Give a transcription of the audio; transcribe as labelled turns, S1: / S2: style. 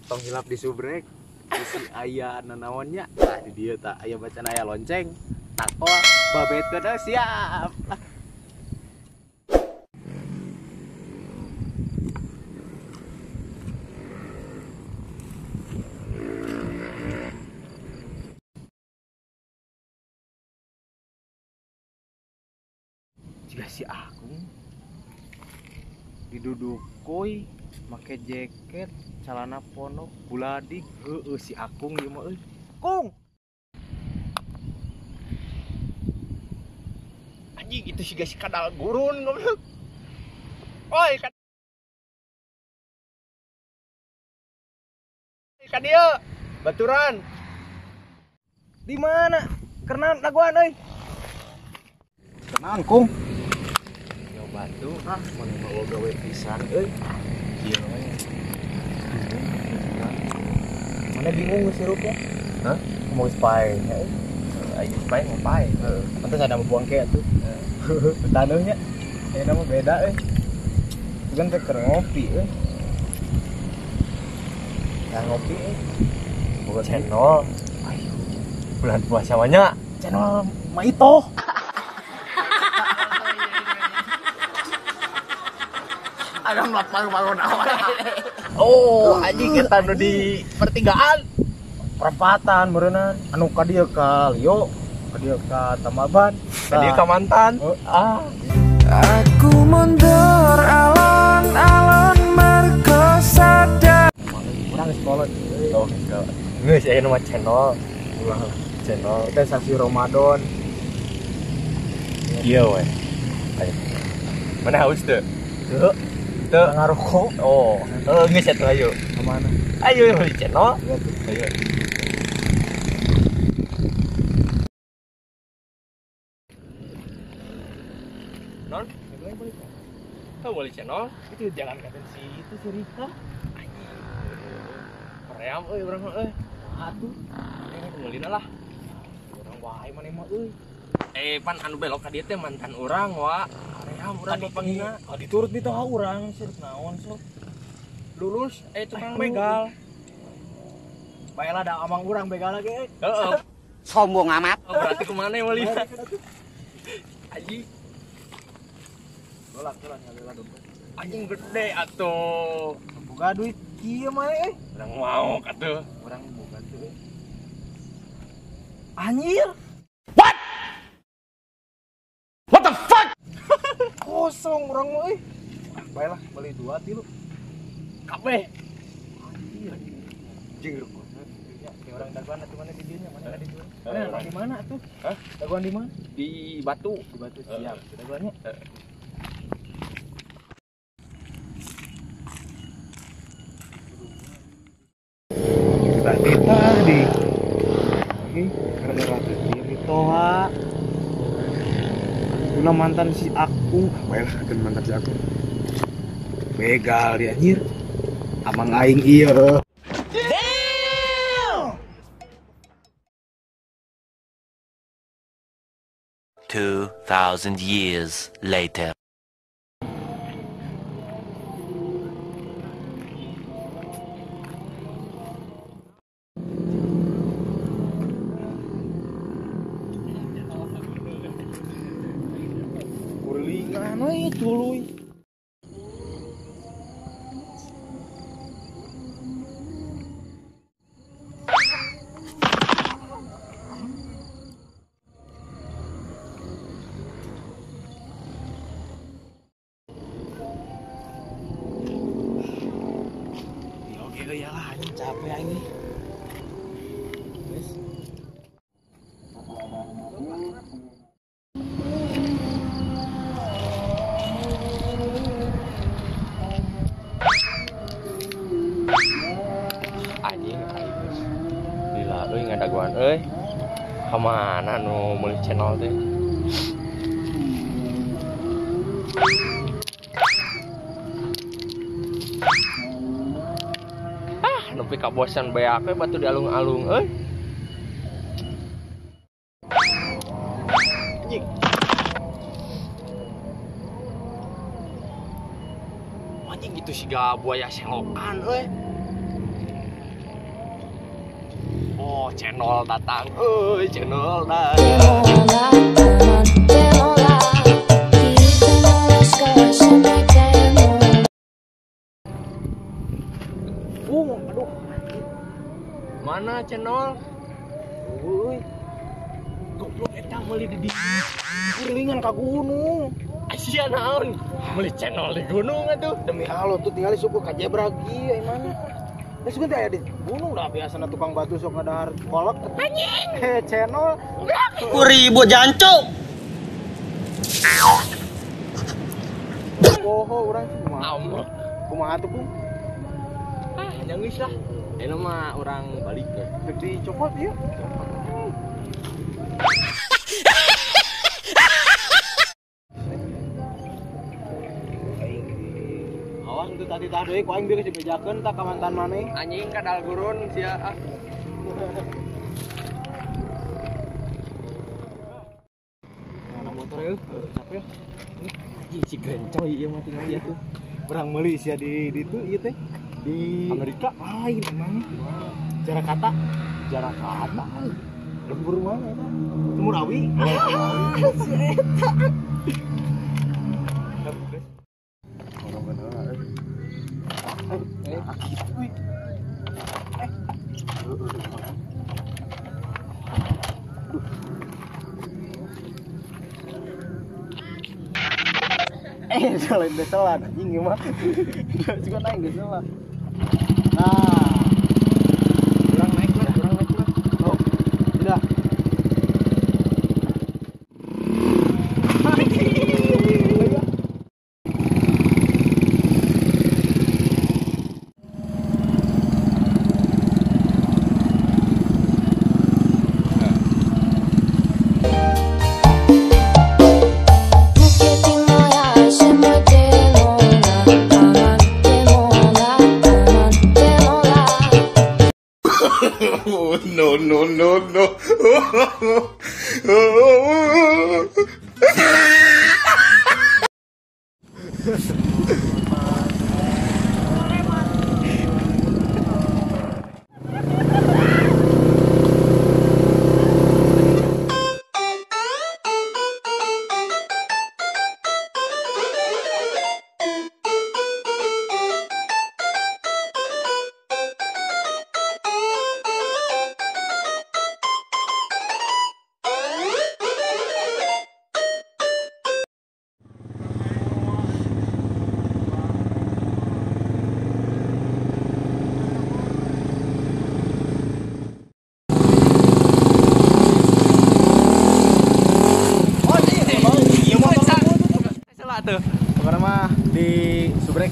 S1: tong hilap di subrek isi aya nanaonnya tah di dieu tah aya bacaan aya lonceng tako babetkeun siap. Jika si Agung didudukoi make jaket celana pono buladik si Akung ieu mah euy Kung anjing itu si guys kadal gurun goblok oi ka dieu baturan di mana karena laguan euy kenaan Kung yo batu mun mau gawe pisan euy kieu we mana bingung sirupnya hah mau spy nya ayo spy mau spy pantes ada buang kayak tuh taneuhnya aya nama beda kan teh keur ngopi ya ngopi boga channel ayo bulan puasa banyak channel Maito ada melapar-lapar naon. Oh, anjing kita nu di pertigaan. Perempatan meureunna. Anu ka dieu ka Lio, ka dieu ka Tamaban, ka dieu ka Mantan.
S2: Aku mundur alon-alon mergo sadar.
S1: Urang sekolah. Oh, geus aya nu channel. Ulah channel teh sasi Ramadan. Iya we. Ayo. Mana haus teu? Teu. Teu ngarokok. Oh, geus atuh ayo. Ka mana? Ayo di channel. Ayo. Non, kau boleh channel? Itu jangan kata si itu si Rika. Ream urang mah atuh. Ngeulina lah. Urang wae maneh mah pan anu belok ka dieu teh mantan urang wa. Ream urang bapanggina. Diturut di teh urang siruk naon sok. Lulus tukang begal. Baelah da amang urang begal lagi Heeh.
S3: Sombong amat.
S1: Berarti kemana Walina? Aji. Tolak ngalila dompet. Anjing gede atuh. Boga duit kieu mah Urang mau katuh. Urang boga teh. Anjir. What the fuck? Kosong urang mah Baiklah beli 2 tilu. Kabeh. Anjir. Jeung orang daguan atuh mana di dieu nya mana di dieu. Mana di mana atuh? Hah? Daguan di mana? Di Batu. Di Batu siap. Daguannya. Kita di lagi gara-gara diri toha. Kuna mantan si Akung. Baiklah kan mantan si Akung. Begal dia anjir. Amang aing ieu.
S4: 2,000 years later.
S1: Kuringan we tuluy. Iyalah anjing capek anjing. Wes. Anjing lila euy ngadaguan euy. Ka mana nu meuli channel teh? Nepi ka bosan beak we batu di alung-alung euy. Anjing. Anjing itu siga buaya selokan euy. channel datang. Channel datang. Aduh. Mana channel? Uy. Goblok eta meuli di kuringan ka gunung. Sia naon? Meuli channel di gunung atuh.
S3: Demi Allah tuh tinggal suku ka Jebra kieu mana. Geus geus aya di gunung dah biasana tukang batu sok ngadahar kolak. Anjing. Channel.
S5: Ribu jancu.
S3: Poho urang kumaha. Kumaha tuh, Pung?
S1: Yang geus lah. Ini mah orang balik ke.
S3: Gede copot ya. Awas itu tadi deui ku aing bieu dibejakeun tak ka mantan maneh.
S1: Anjing kadal gurun sia.
S3: Nah, motor yeuh, capek. Ih, si gencoy ieu mah tinggal ieu tuh. Urang meuli sia di ditu ieu teh. Di Amerika lain emang. Jarak kata. Lembur mana eta? Lembur awi. Si eta. Orang bener. Selain beselan anjing mah. Juga naik beselan. Nah. Kurang naik lah. Oh. Udah.
S5: No.
S1: Tuh.
S3: Pokoknya mah di subrek.